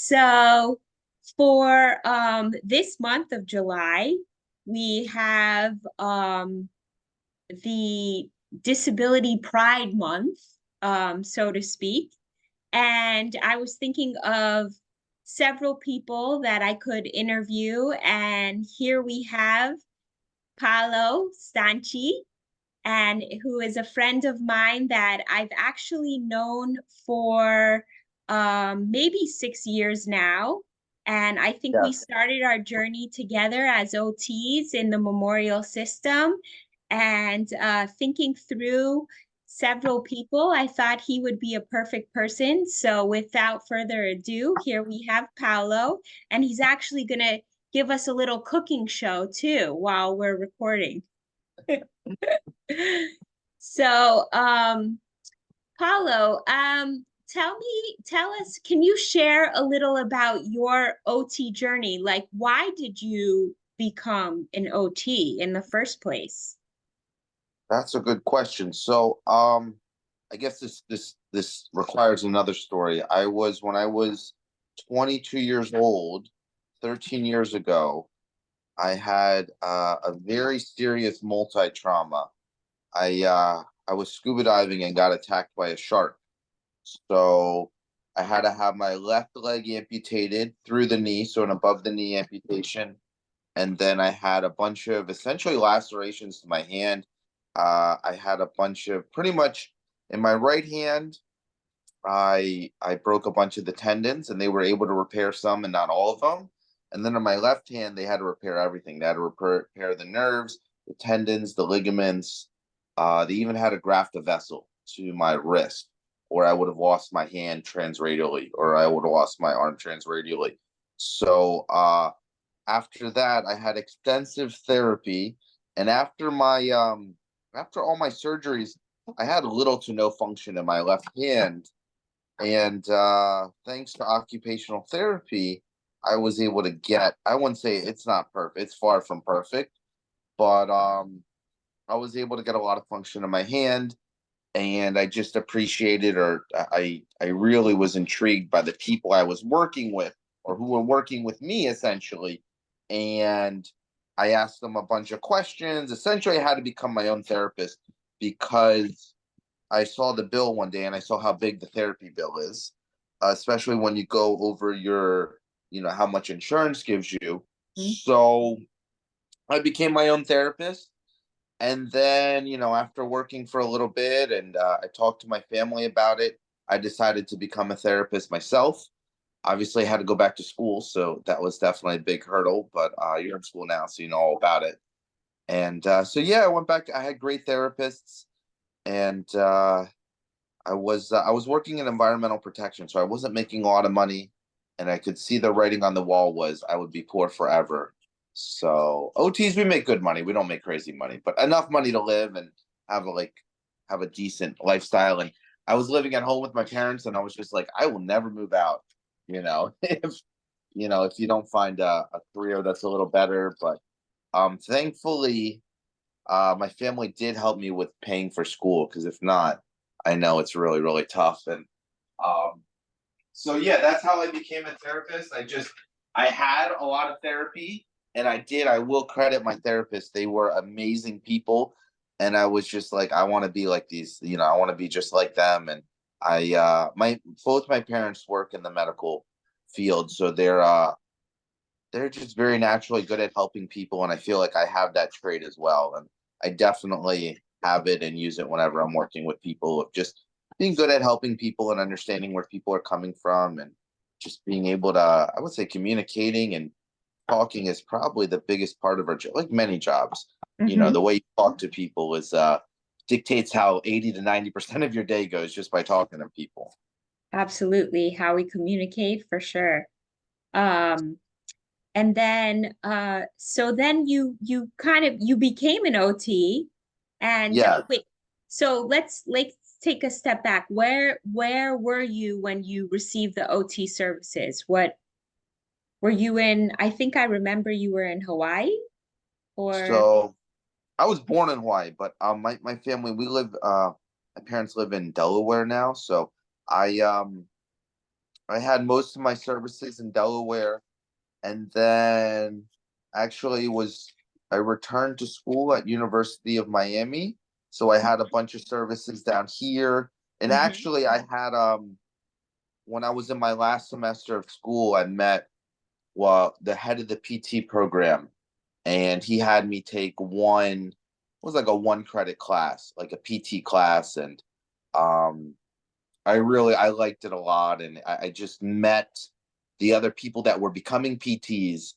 So for this month of July, we have the Disability Pride Month, so to speak. And I was thinking of several people that I could interview. And here we have Paolo Stanchi, and who is a friend of mine that I've actually known for maybe 6 years now. And I think we Yes. started our journey together as OTs in the memorial system. And thinking through several people, I thought he would be a perfect person. So without further ado, here we have Paolo, and he's actually going to give us a little cooking show too while we're recording. So, Paulo, tell us, can you share a little about your OT journey? Like, why did you become an OT in the first place? That's a good question. I guess this requires another story. When I was 22 years old, 13 years ago, I had a very serious multi-trauma. I was scuba diving and got attacked by a shark. So I had to have my left leg amputated through the knee, so an above the knee amputation. And then I had a bunch of essentially lacerations to my hand. I had a bunch of pretty much in my right hand. I broke a bunch of the tendons, and they were able to repair some and not all of them. And then on my left hand, they had to repair everything. They had to repair the nerves, the tendons, the ligaments. They even had to graft a vessel to my wrist, or I would have lost my hand transradially, or I would have lost my arm transradially. So after that, I had extensive therapy, and after all my surgeries, I had little to no function in my left hand, and thanks to occupational therapy, I was able to get. I wouldn't say it's not perfect; it's far from perfect, but I was able to get a lot of function in my hand, and I just appreciated, or I really was intrigued by the people I was working with, or who were working with me essentially. And I asked them a bunch of questions. Essentially, I had to become my own therapist because I saw the bill one day and I saw how big the therapy bill is, especially when you go over how much insurance gives you. Mhm. So I became my own therapist. And then, after working for a little bit and I talked to my family about it, I decided to become a therapist myself. Obviously, I had to go back to school. So that was definitely a big hurdle, but you're in school now, so you know all about it. And yeah, I went back. I had great therapists, and I was working in environmental protection, so I wasn't making a lot of money, and I could see the writing on the wall was I would be poor forever. So OTs, we make good money. We don't make crazy money, but enough money to live and have a decent lifestyle. And I was living at home with my parents, and I was just like, I will never move out. If you don't find a career that's a little better, but thankfully, my family did help me with paying for school because if not, I know it's really, really tough. And um, so yeah, that's how I became a therapist. I had a lot of therapy, and I will credit my therapist. They were amazing people, and I was just like, I want to be like these. I want to be just like them. And my both my parents work in the medical field, so they're just very naturally good at helping people, and I feel like I have that trait as well. And I definitely have it and use it whenever I'm working with people, of just being good at helping people and understanding where people are coming from, and just being able to, I would say, communicating and talking is probably the biggest part of our job. Like many jobs, Mhm. the way you talk to people is dictates how 80 to 90% of your day goes, just by talking to people. Absolutely, how we communicate for sure. Um, and then so then you became an OT. And Yeah. wait, so let's take a step back. Where were you when you received the OT services? What were you in? I think I remember you were in Hawaii, or So I was born in Hawaii, but my family, my parents live in Delaware now. So I I had most of my services in Delaware, and then actually was I returned to school at University of Miami, so I had a bunch of services down here. And Hmm. actually, I had when I was in my last semester of school, I met the head of the PT program, and he had me take one, it was like a one credit class, like a PT class, and um I liked it a lot, and I just met the other people that were becoming PTs,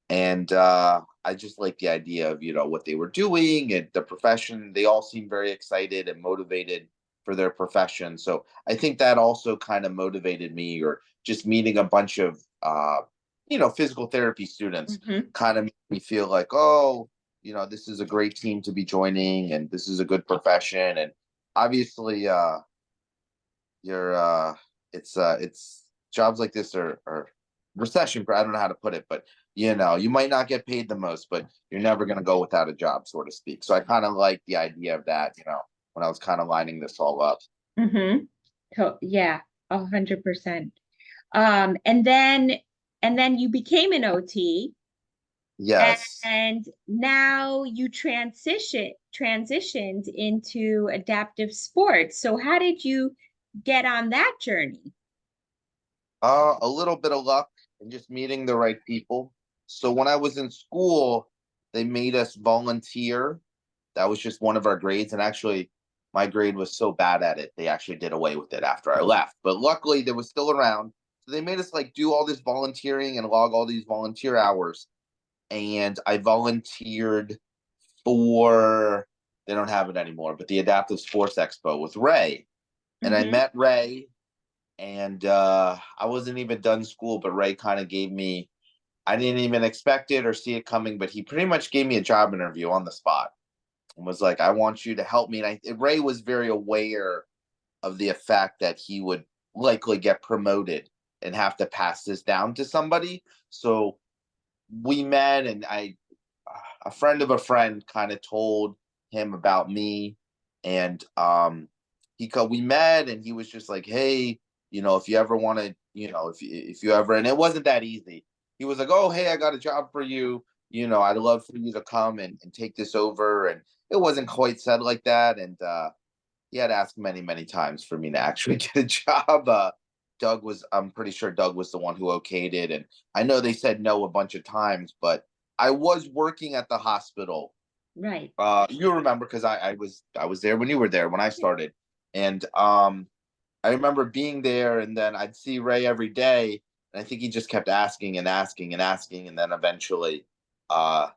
and I just like the idea of what they were doing and the profession. They all seemed very excited and motivated for their profession. So I think that also kind of motivated me, or just meeting a bunch of physical therapy students Hmm. kind of made me feel like, oh, this is a great team to be joining, and this is a good profession. And obviously, you're it's jobs like this are recession. I don't know how to put it, but you might not get paid the most, but you're never going to go without a job, so to speak. So I kind of like the idea of that, when I was kind of lining this all up. Hmm. Yeah, 100%. And then you became an OT, Yes. and now you transitioned into adaptive sports. So how did you get on that journey? A little bit of luck and just meeting the right people. So when I was in school, they made us volunteer. That was just one of our grades. And actually, my grade was so bad at it, they actually did away with it after I left. But luckily, they was still around. So they made us like do all this volunteering and log all these volunteer hours. And I volunteered for, they don't have it anymore, but the Adaptive Sports Expo with Ray. And I Hmm. met Ray, and I wasn't even done school, but Ray kind of gave me, I didn't even expect it or see it coming, but he pretty much gave me a job interview on the spot and was like, I want you to help me. And Ray was very aware of the fact that he would likely get promoted and have to pass this down to somebody. So we met, and a friend of a friend kind of told him about me, and we met, and he was just like, hey, if you ever want to, if you ever, and it wasn't that easy. He was like, oh, hey, I got a job for you. I'd love for you to come and take this over. And it wasn't quite said like that. And he had asked many, many times for me to actually get a job. I'm pretty sure Doug was the one who okayed it. And I know they said no a bunch of times, but I was working at the hospital. Right. You remember, because I was there when you were there when I started. And I remember being there, and then I'd see Ray every day. And I think he just kept asking and asking and asking. And then eventually uh,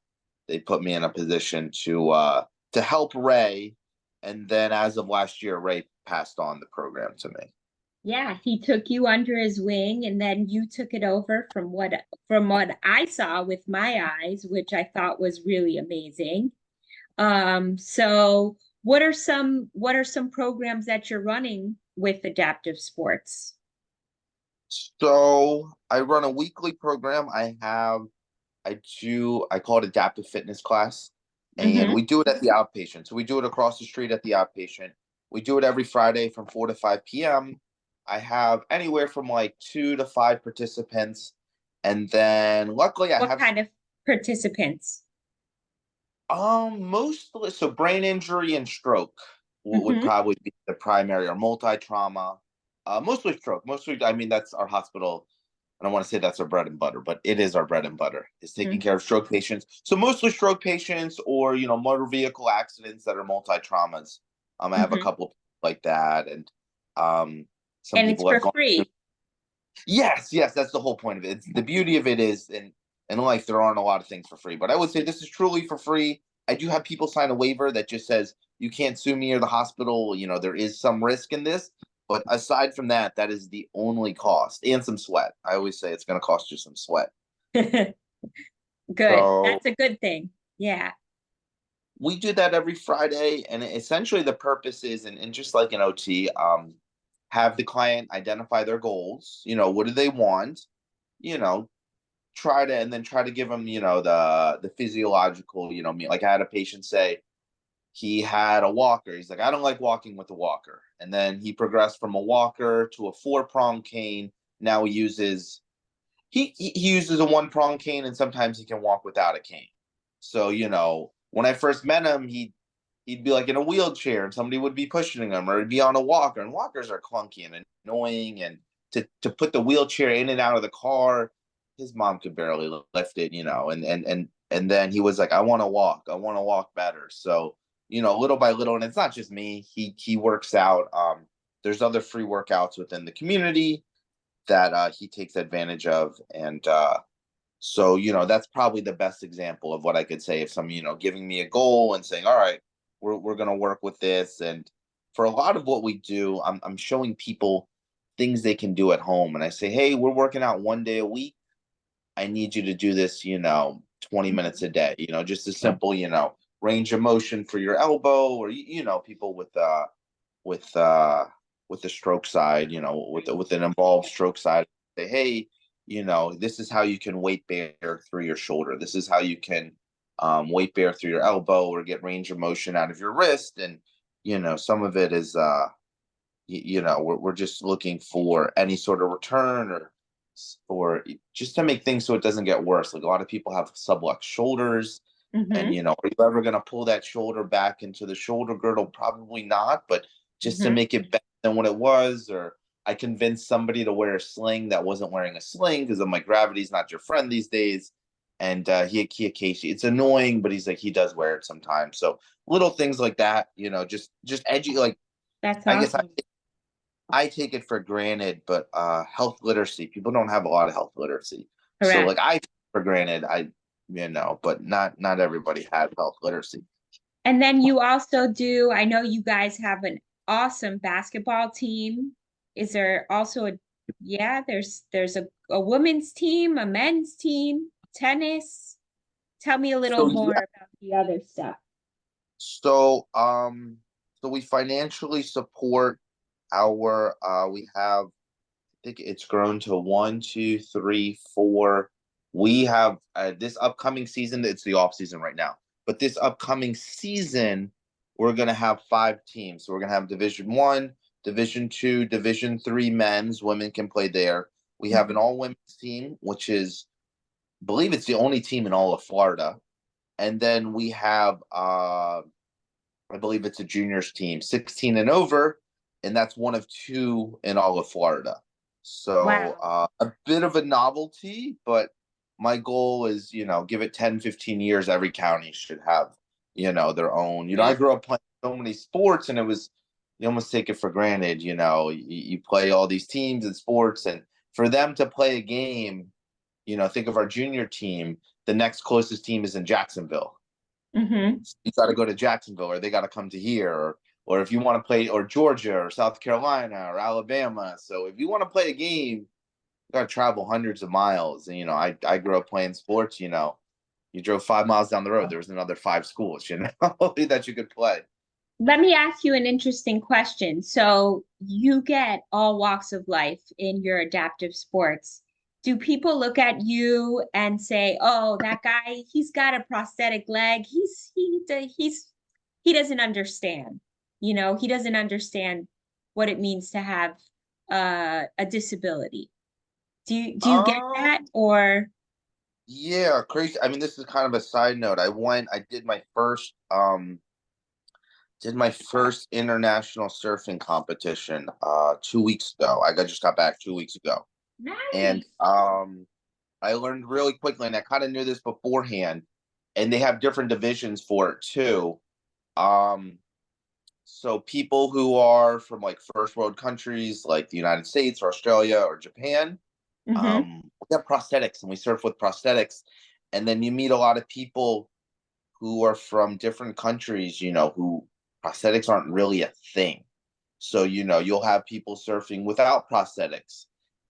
they put me in a position to help Ray. And then as of last year, Ray passed on the program to me. Yeah, he took you under his wing, and then you took it over from what I saw with my eyes, which I thought was really amazing. So what are some programs that you're running with adaptive sports? So I run a weekly program. I call it adaptive fitness class, and Hmm. we do it at the outpatient. So we do it across the street at the outpatient. We do it every Friday from 4 to 5 p.m. I have anywhere from like 2 to 5 participants. And then luckily I What have kind of participants? mostly, so brain injury and stroke would Hmm. probably be the primary, or multi-trauma. Mostly stroke. Mostly, I mean, that's our hospital. I don't want to say that's our bread and butter, but it is our bread and butter, is taking care of stroke patients. So mostly stroke patients, or motor vehicle accidents that are multi-traumas. I have a Hmm. couple like that, and some And it's people have for gone through. free. Yes, yes, that's the whole point of it. The beauty of it is, in life, there aren't a lot of things for free, but I would say this is truly for free. I do have people sign a waiver that just says you can't sue me or the hospital. There is some risk in this, but aside from that, that is the only cost, and some sweat. I always say it's going to cost you some sweat. Good. So That's a good thing. Yeah. we do that every Friday, and essentially the purpose is, and just like an OT, have the client identify their goals. What do they want? You know, try to give them the physiological, like I had a patient say he had a walker. He's like, I don't like walking with a walker, and then he progressed from a walker to a 4-prong cane, Now he uses a one prong cane, and sometimes he can walk without a cane. So, when I first met him, he'd be like in a wheelchair and somebody would be pushing him, or he'd be on a walker, and walkers are clunky and annoying. And to put the wheelchair in and out of the car, his mom could barely lift it, and then he was like, I want to walk better. So, little by little, and it's not just me, he works out. There's other free workouts within the community that he takes advantage of. And so, that's probably the best example of what I could say if some, giving me a goal and saying, all right, we're going to work with this. And for a lot of what we do, I'm showing people things they can do at home. And I say, hey, we're working out 1 day a week. I need you to do this, 20 minutes a day, just a simple, range of motion for your elbow, or, people with with the stroke side, with an involved stroke side, say, hey, this is how you can weight bear through your shoulder. This is how you can weight bear through your elbow, or get range of motion out of your wrist. And some of it is we're just looking for any sort of return, or just to make things so it doesn't get worse. Like, a lot of people have subluxed shoulders, and Mm-hmm. are you ever going to pull that shoulder back into the shoulder girdle? Probably not, but just to Mm-hmm. make it better than what it was. Or I convinced somebody to wear a sling that wasn't wearing a sling, because I'm like, gravity's not your friend these days. And he occasionally, it's annoying, but he's like, he does wear it sometimes. So little things like that, just edgy. Like, That's I guess awesome. I take it for granted, but health literacy, people don't have a lot of health literacy. So, Correct. like, I take it for granted, but not everybody has health literacy. And then you also do, I know you guys have an awesome basketball team. Is there also yeah, there's a women's team, a men's team, tennis. Tell me a little So more yeah, about the other stuff. so so we financially support our we have, I think it's grown to one, two, three, four. We have this upcoming season, it's the off season right now, but this upcoming season, we're going to have 5 teams. So we're going to have Division 1, Division 2, Division 3 men's. Women can play there. We have an Mhm. all women's team, which is, I believe it's the only team in all of Florida. And then we have, I believe it's a juniors team, 16 and over, and that's one of 2 in all of Florida. So Wow. a bit of a novelty, but my goal is, give it 10, 15 years, every county should have, their own. I grew up playing so many sports, and you almost take it for granted. You play all these teams and sports, and for them to play a game, think of our junior team, the next closest team is in Jacksonville. Mm-hmm. You got to go to Jacksonville, or they got to come to here, or if you want to play, or Georgia or South Carolina or Alabama. So if you want to play a game, you got to travel hundreds of miles. And I grew up playing sports. You drove 5 miles down the road, there was another 5 schools, that you could play. Let me ask you an interesting question. So you get all walks of life in your adaptive sports. Do people look at you and say, "Oh, that guy, he's got a prosthetic leg. He doesn't understand. He doesn't understand what it means to have a disability." Do you get Um, that or yeah, crazy. I mean, this is kind of a side note. I did my first international surfing competition 2 weeks ago. Just got back 2 weeks ago. And nice? I learned really quickly, and I kind of knew this beforehand, and they have different divisions for it too. Um, so people who are from like first world countries like the United States or Australia or Japan, Mm-hmm. we have prosthetics, and we surf with prosthetics. And then you meet a lot of people who are from different countries, who prosthetics aren't really a thing. So, you'll have people surfing without prosthetics.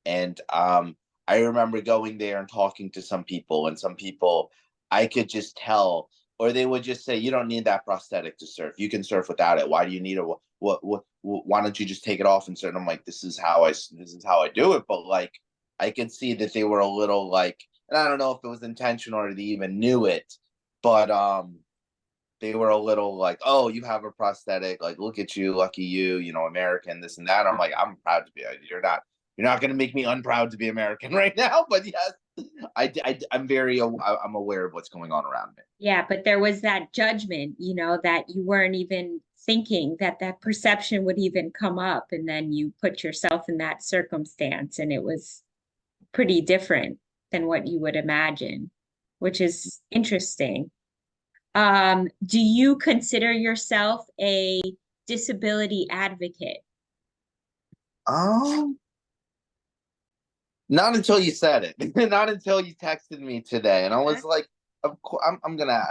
And I remember going there and talking to some people, and some people I could just tell, or they would just say, you don't need that prosthetic to surf. You can surf without it. Why do you need it? Why don't you just take it off and surf? And I'm like, this is how I do it. But like, I could see that they were a little like, and I don't know if it was intentional or they even knew it, but they were a little like, oh, you have a prosthetic, like, look at you, lucky you, American, this and that. I'm like, I'm proud to be. You're not. you're not going to make me unproud to be American right now, but yes, I'm I'm aware of what's going on around me. Yeah, but there was that judgment, that you weren't even thinking that that perception would even come up. And then you put yourself in that circumstance, and it was pretty different than what you would imagine, which is interesting. Do you consider yourself a disability advocate? Um, Not until you said it. Not until you texted me today, and I Huh? was like, "Of course, I'm gonna."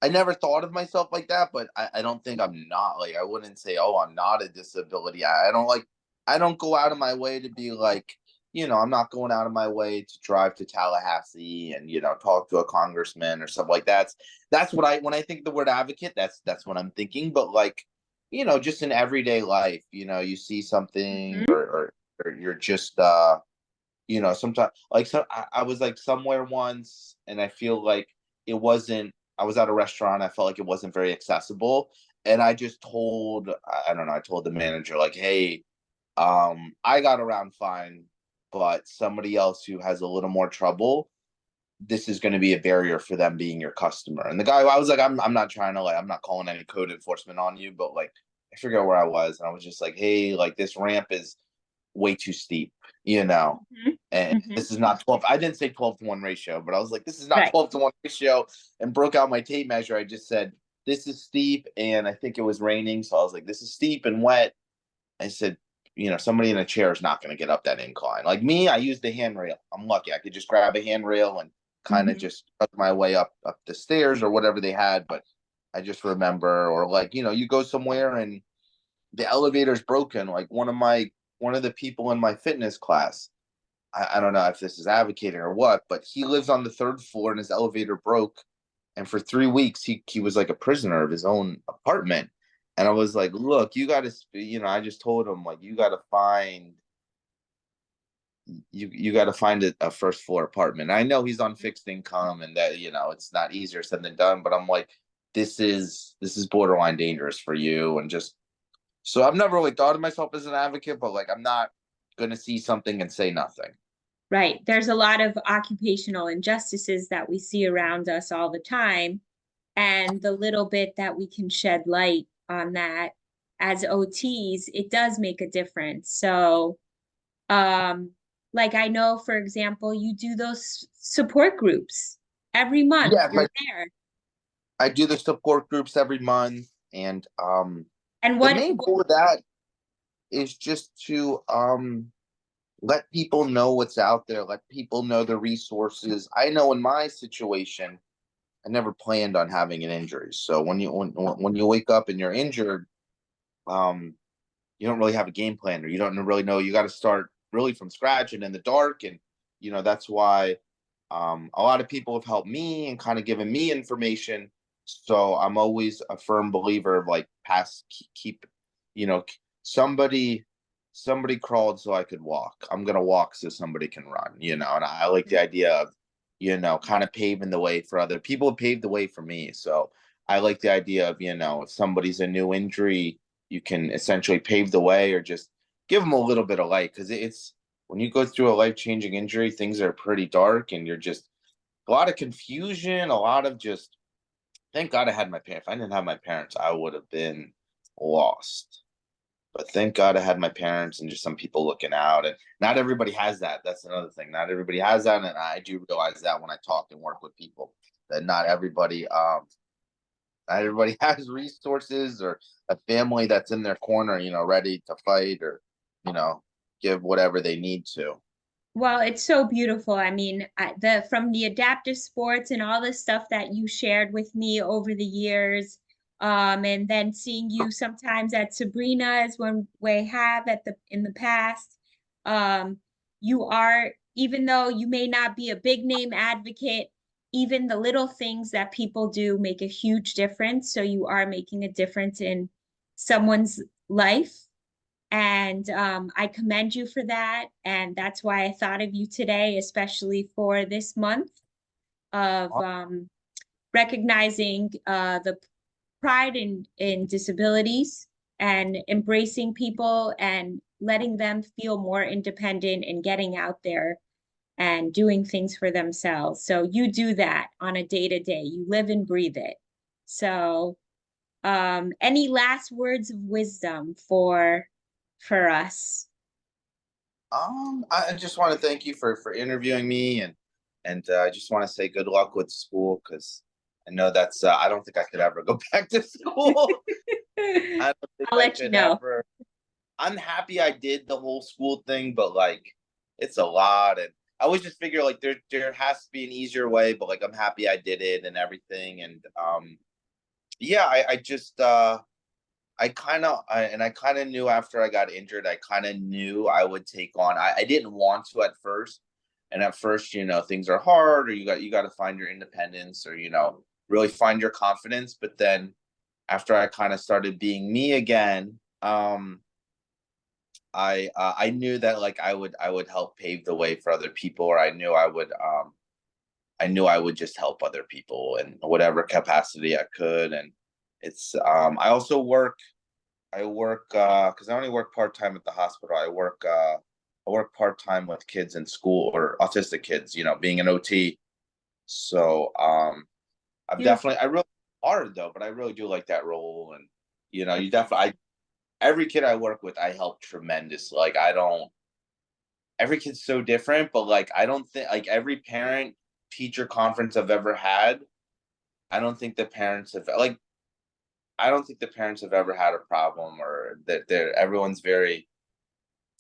I never thought of myself like that, but I don't think I'm not like I wouldn't say, "Oh, I'm not a disability." I don't like. I don't go out of my way to be like, I'm not going out of my way to drive to Tallahassee and talk to a congressman or something like that. That's what I when I think the word advocate. That's what I'm thinking. But like, just in everyday life, you see something Mhm. or you're just sometimes like I was like somewhere once and I feel like it wasn't I was at a restaurant, I felt like it wasn't very accessible. And I just told I don't know, I told the manager like, hey, I got around fine, but somebody else who has a little more trouble, this is going to be a barrier for them being your customer. And the guy, I was like, I'm not trying to like, I'm not calling any code enforcement on you, but like, I forget where I was, and I was just like, hey, like this ramp is way too steep, you know. Mhm. And Mhm. this is not 12. I didn't say 12-to-1 ratio, but I was like, this is not Right. 12-to-1 ratio, and broke out my tape measure. I just said, this is steep. And I think it was raining. So I was like, this is steep and wet. I said, somebody in a chair is not going to get up that incline. Like me, I used the handrail. I'm lucky. I could just grab a handrail and kind of Mhm. just cut my way up the stairs or whatever they had. But I just remember, or like, you go somewhere and the elevator's broken. Like one of the people in my fitness class, I don't know if this is advocating or what, but he lives on the third floor and his elevator broke. And for 3 weeks, he was like a prisoner of his own apartment. And I was like, look, you got to, I just told him, like, you got to find a first floor apartment. I know he's on fixed income and that, it's not easier said than done, but I'm like, this is borderline dangerous for you. And just, so I've never really thought of myself as an advocate, but like, I'm not going to see something and say nothing. Right. There's a lot of occupational injustices that we see around us all the time. And the little bit that we can shed light on that as OTs, it does make a difference. So, um, like I know, for example, you do those support groups every month. Yes, You're there. I do the support groups every month, and And the what, main goal of that is just to let people know what's out there, let people know the resources. I know in my situation, I never planned on having an injury. So when you wake up and you're injured, um, you don't really have a game plan, or you don't really know. You got to start really from scratch and in the dark, and that's why a lot of people have helped me and kind of given me information. So I'm always a firm believer of like pass keep, you know, somebody crawled so I could walk. I'm gonna walk so somebody can run, and I like the idea of, kind of paving the way for other people. Paved the way for me. So I like the idea of, if somebody's a new injury, you can essentially pave the way or just give them a little bit of light, because it's when you go through a life-changing injury, things are pretty dark and you're just a lot of confusion, a lot of just thank God I had my parents. If I didn't have my parents, I would have been lost. But thank God I had my parents and just some people looking out. And not everybody has that. That's another thing. Not everybody has that. And I do realize that when I talk and work with people, that not everybody has resources or a family that's in their corner, ready to fight or, you know, give whatever they need to. well, it's so beautiful. I mean, the from the adaptive sports and all the stuff that you shared with me over the years, and then seeing you sometimes at Sabrina's when we have at the in the past, um, you are, even though you may not be a big name advocate, even the little things that people do make a huge difference. So you are making a difference in someone's life, and I commend you for that. And that's why I thought of you today, especially for this month of recognizing the pride in disabilities and embracing people and letting them feel more independent and getting out there and doing things for themselves. So you do that on a day to day. You live and breathe it. So any last words of wisdom for us? I just want to thank you for interviewing me, and I just want to say good luck with school, because I know that's I don't think I could ever go back to school. I don't think I'll I let you could know. ever. I'm happy I did the whole school thing, but like it's a lot, and I always just figure like there has to be an easier way, but like I'm happy I did it and everything, and yeah, I just I kind of knew after I got injured, I kind of knew I would take on. I didn't want to at first, and at first, things are hard, or you got to find your independence, or really find your confidence. But then after I kind of started being me again, I knew that like I would help pave the way for other people, or I knew I would just help other people in whatever capacity I could. And it's I work because I only work part-time at the hospital. I work part-time with kids in school, or autistic kids, being an OT. So I really hard though, but I really do like that role. And you definitely every kid I work with, I help tremendously. Like I don't every kid's so different, but like I don't think like every parent teacher conference I've ever had, I don't think the parents have like I don't think the parents have ever had a problem, or that everyone's very,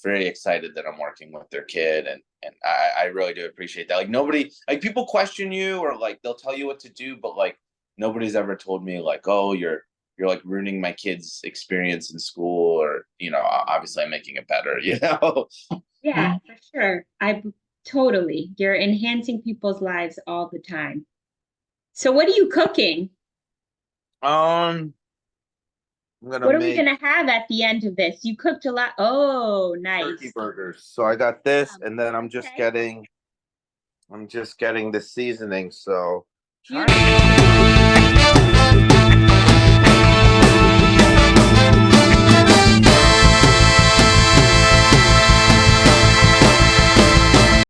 very excited that I'm working with their kid, and I really do appreciate that. Like nobody, like people question you, or like they'll tell you what to do, but like nobody's ever told me like, oh, you're like ruining my kid's experience in school, or obviously I'm making it better, you know. Yeah, for sure. I totally. You're enhancing people's lives all the time. So what are you cooking? Um, I'm gonna What are we make gonna have at the end of this? You cooked a lot. Oh, turkey nice. burgers. So I got this, and then Okay. I'm just getting the seasoning. So trying Beautiful. to